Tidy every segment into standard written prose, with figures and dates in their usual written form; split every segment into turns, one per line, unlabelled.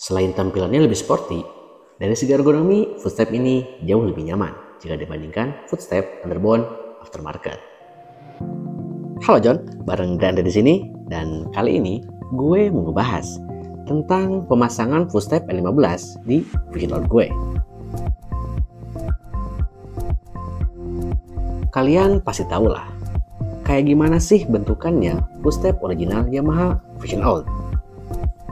Selain tampilannya lebih sporty, dari segi ergonomi, footstep ini jauh lebih nyaman jika dibandingkan footstep Thunderbolt aftermarket. Halo John, bareng Grande di sini, dan kali ini gue mau ngebahas tentang pemasangan footstep L15 di Vision Old gue. Kalian pasti tahu lah, kayak gimana sih bentukannya footstep original Yamaha Vision Old.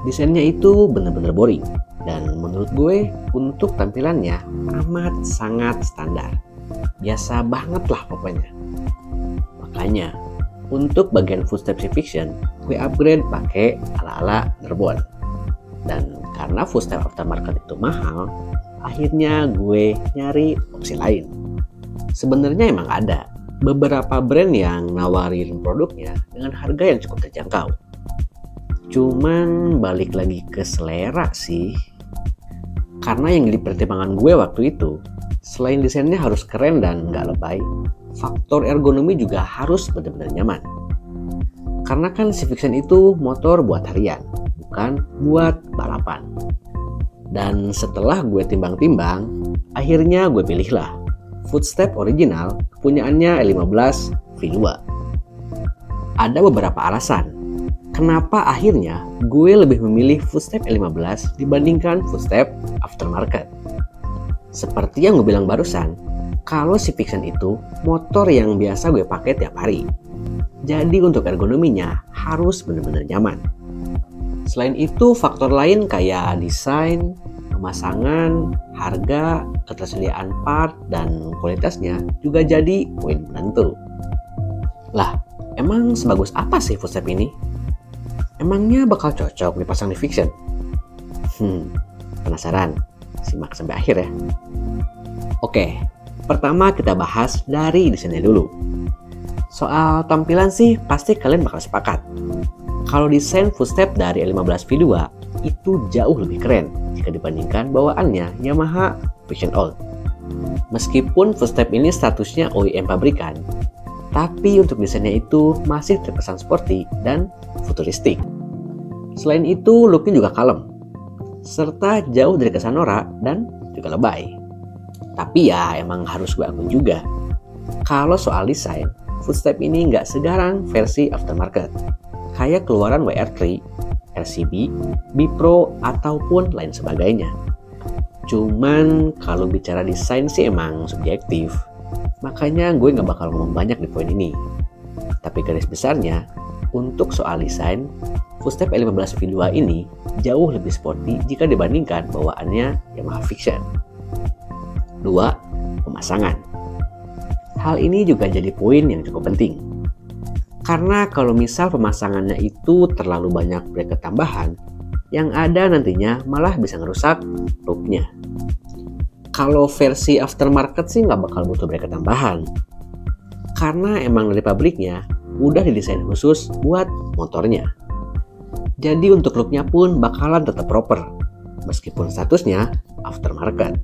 Desainnya itu bener-bener boring, dan menurut gue untuk tampilannya amat sangat standar. Biasa banget lah pokoknya. Makanya, untuk bagian footstep Civiction, gue upgrade pakai ala-ala Thunderbolt. Dan karena footstep aftermarket itu mahal, akhirnya gue nyari opsi lain. Sebenarnya emang ada beberapa brand yang nawarin produknya dengan harga yang cukup terjangkau. Cuman balik lagi ke selera sih. Karena yang jadi pertimbangan gue waktu itu, selain desainnya harus keren dan gak lebay, faktor ergonomi juga harus benar-benar nyaman. Karena kan Civiction itu motor buat harian, bukan buat balapan. Dan setelah gue timbang-timbang, akhirnya gue pilihlah footstep original kepunyaannya L15 V2. Ada beberapa alasan kenapa akhirnya gue lebih memilih footstep L15 dibandingkan footstep aftermarket. Seperti yang gue bilang barusan, kalau Civiction itu motor yang biasa gue pakai tiap hari. Jadi untuk ergonominya harus benar-benar nyaman. Selain itu faktor lain kayak desain, pemasangan, harga, ketersediaan part, dan kualitasnya juga jadi poin penentu. Lah, emang sebagus apa sih footstep ini? Emangnya bakal cocok dipasang di Vision? Penasaran? Simak sampai akhir ya. Oke, pertama kita bahas dari desainnya dulu. Soal tampilan sih pasti kalian bakal sepakat. Kalau desain footstep dari L15 V2 itu jauh lebih keren jika dibandingkan bawaannya Yamaha Vision Old. Meskipun footstep ini statusnya OEM pabrikan, tapi untuk desainnya itu masih terkesan sporty dan futuristik. Selain itu, looknya juga kalem, serta jauh dari kesan norak dan juga lebay. Tapi ya emang harus gue akui juga, kalau soal desain, footstep ini nggak segarang versi aftermarket, kayak keluaran WR3, RCB, B-Pro, ataupun lain sebagainya. Cuman kalau bicara desain sih emang subjektif, makanya gue nggak bakal ngomong banyak di poin ini. Tapi garis besarnya, untuk soal desain, footstep L15 V2 ini jauh lebih sporty jika dibandingkan bawaannya Yamaha Vision. 2. Pemasangan. Hal ini juga jadi poin yang cukup penting. Karena kalau misal pemasangannya itu terlalu banyak bracket tambahan, yang ada nantinya malah bisa ngerusak looknya. Kalau versi aftermarket sih nggak bakal butuh bracket tambahan. Karena emang dari pabriknya udah didesain khusus buat motornya. Jadi untuk looknya pun bakalan tetap proper, meskipun statusnya aftermarket.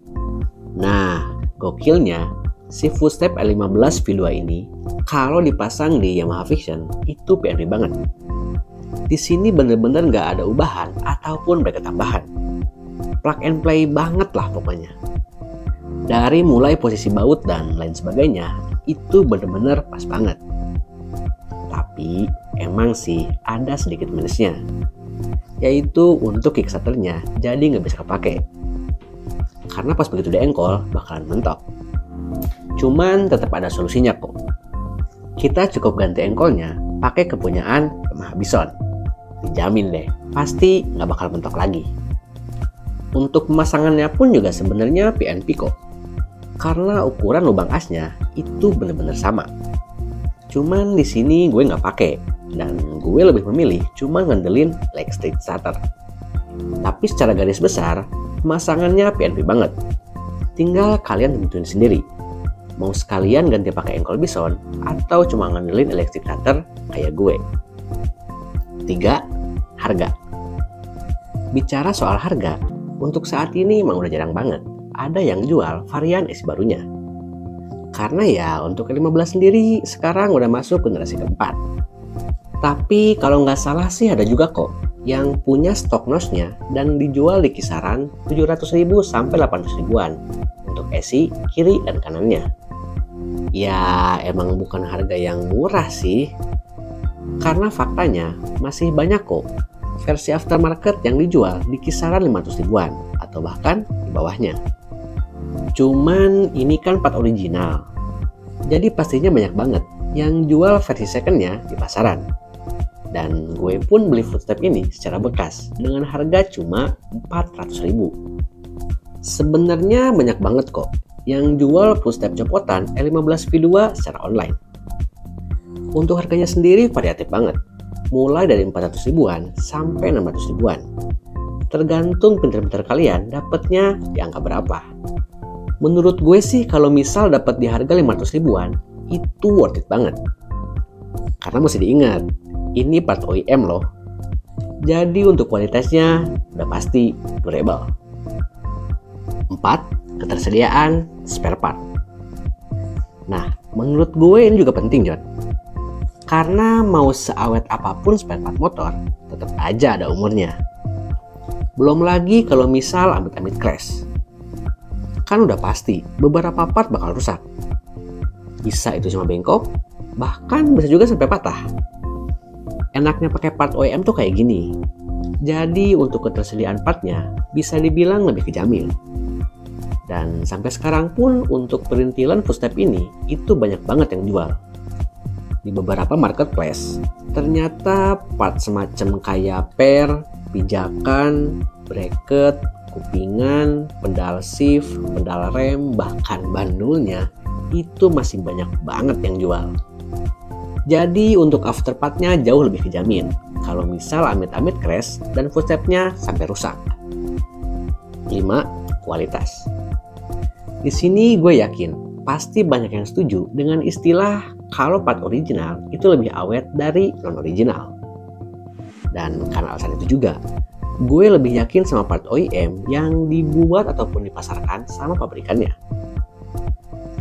Nah, gokilnya, si footstep L15 V2 ini kalau dipasang di Yamaha Vision itu PNP banget. Di sini bener-bener nggak ada ubahan ataupun bracket tambahan. Plug and play banget lah pokoknya. Dari mulai posisi baut dan lain sebagainya, itu bener-bener pas banget. Tapi emang sih ada sedikit minusnya, yaitu untuk kickstarternya jadi nggak bisa kepake. Karena pas begitu diengkol bakalan mentok. Cuman tetap ada solusinya kok. Kita cukup ganti engkolnya pakai kepunyaan Yamaha Bison. Dijamin deh, pasti nggak bakal mentok lagi. Untuk pemasangannya pun juga sebenarnya PNP kok. Karena ukuran lubang asnya itu bener-bener sama. Cuman di sini gue nggak pakai, dan gue lebih memilih cuma ngandelin leg state starter. Tapi secara garis besar, pemasangannya PNP banget. Tinggal kalian tentuin sendiri, mau sekalian ganti pakai engkol Bison atau cuma ngandelin electric starter kayak gue. 3. Harga. Bicara soal harga, untuk saat ini emang udah jarang banget ada yang jual varian S barunya. Karena ya untuk L15 sendiri sekarang udah masuk generasi keempat. Tapi kalau nggak salah sih ada juga kok yang punya stok NOS-nya dan dijual di kisaran 700.000 sampai 800.000-an untuk esi kiri dan kanannya. Ya emang bukan harga yang murah sih, karena faktanya masih banyak kok versi aftermarket yang dijual di kisaran 500.000-an atau bahkan di bawahnya. Cuman ini kan part original, jadi pastinya banyak banget yang jual versi secondnya di pasaran. Dan gue pun beli footstep ini secara bekas dengan harga cuma 400.000. Sebenarnya banyak banget kok yang jual footstep copotan L15 V2 secara online. Untuk harganya sendiri variatif banget, mulai dari 400.000-an sampai 600.000-an. Tergantung pinter-pinter kalian dapatnya di angka berapa. Menurut gue sih kalau misal dapat di harga 500.000-an, itu worth it banget. Karena mesti diingat, ini part OEM loh. Jadi untuk kualitasnya udah pasti durable. 4. Ketersediaan spare part. Nah, menurut gue ini juga penting, John. Karena mau seawet apapun spare part motor, tetap aja ada umurnya. Belum lagi kalau misal amit-amit crash. Kan udah pasti beberapa part bakal rusak. Bisa itu cuma bengkok, bahkan bisa juga sampai patah. Enaknya pakai part OEM tuh kayak gini. Jadi untuk ketersediaan partnya bisa dibilang lebih kejamin. Dan sampai sekarang pun untuk perintilan footstep ini itu banyak banget yang jual. Di beberapa marketplace ternyata part semacam kayak per, pijakan, bracket, kupingan, pedal shift, pedal rem, bahkan bandulnya itu masih banyak banget yang jual. Jadi untuk afterpartnya jauh lebih kejamin kalau misal amit-amit crash dan footstepnya sampai rusak. 5. Kualitas. Di sini gue yakin pasti banyak yang setuju dengan istilah kalau part original itu lebih awet dari non-original. Dan karena alasan itu juga, gue lebih yakin sama part OEM yang dibuat ataupun dipasarkan sama pabrikannya.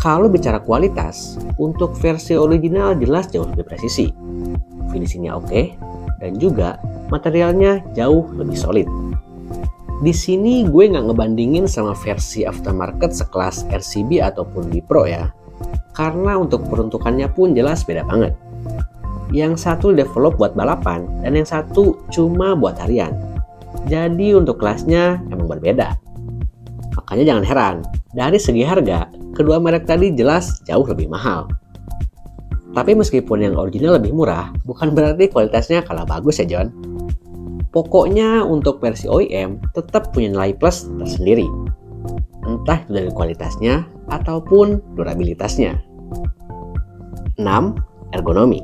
Kalau bicara kualitas, untuk versi original jelas jauh lebih presisi. Finishingnya oke, dan juga materialnya jauh lebih solid. Di sini gue nggak ngebandingin sama versi aftermarket sekelas RCB ataupun Bipro ya. Karena untuk peruntukannya pun jelas beda banget. Yang satu develop buat balapan dan yang satu cuma buat harian. Jadi untuk kelasnya emang berbeda. Makanya jangan heran, dari segi harga, kedua merek tadi jelas jauh lebih mahal. Tapi meskipun yang original lebih murah, bukan berarti kualitasnya kalah bagus ya John. Pokoknya untuk versi OEM tetap punya nilai plus tersendiri. Entah itu dari kualitasnya ataupun durabilitasnya. 6. Ergonomi.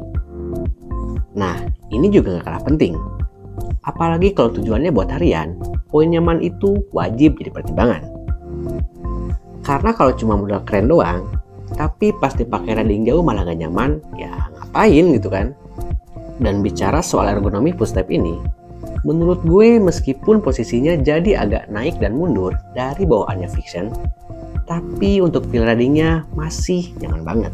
Nah, ini juga gak kalah penting. Apalagi kalau tujuannya buat harian, poin nyaman itu wajib jadi pertimbangan. Karena kalau cuma modal keren doang, tapi pas dipakai riding jauh malah gak nyaman, ya ngapain gitu kan. Dan bicara soal ergonomi footstep ini, menurut gue meskipun posisinya jadi agak naik dan mundur dari bawaannya Fiction, tapi untuk feel ridingnya masih nyaman banget.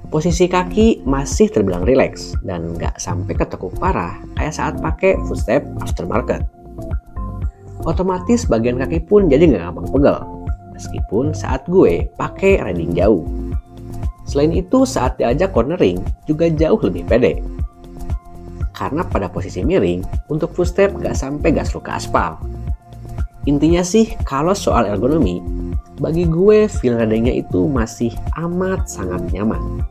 Posisi kaki masih terbilang rileks dan nggak sampai ketekuk parah kayak saat pakai footstep aftermarket. Otomatis bagian kaki pun jadi nggak gampang pegel, meskipun saat gue pakai riding jauh. Selain itu saat diajak cornering juga jauh lebih pede. Karena pada posisi miring, untuk footstep gak sampai gasruk ke aspal. Intinya sih, kalau soal ergonomi, bagi gue feel ridingnya itu masih amat sangat nyaman.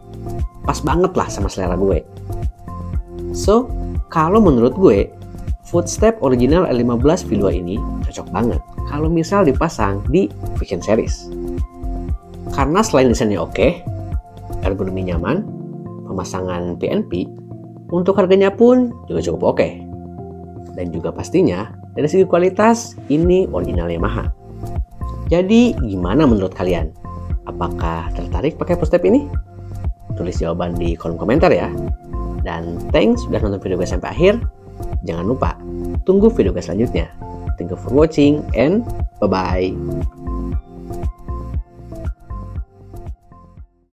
Pas banget lah sama selera gue. So, kalau menurut gue, footstep original L15 V2 ini cocok banget kalau misal dipasang di Fiction Series. Karena selain desainnya oke, ergonomi nyaman, pemasangan PNP, untuk harganya pun juga cukup oke. Dan juga pastinya dari segi kualitas ini original Yamaha. Jadi gimana menurut kalian? Apakah tertarik pakai footstep ini? Tulis jawaban di kolom komentar ya. Dan thanks sudah nonton video gue sampai akhir. Jangan lupa tunggu video gue selanjutnya. Thank you for watching and bye-bye.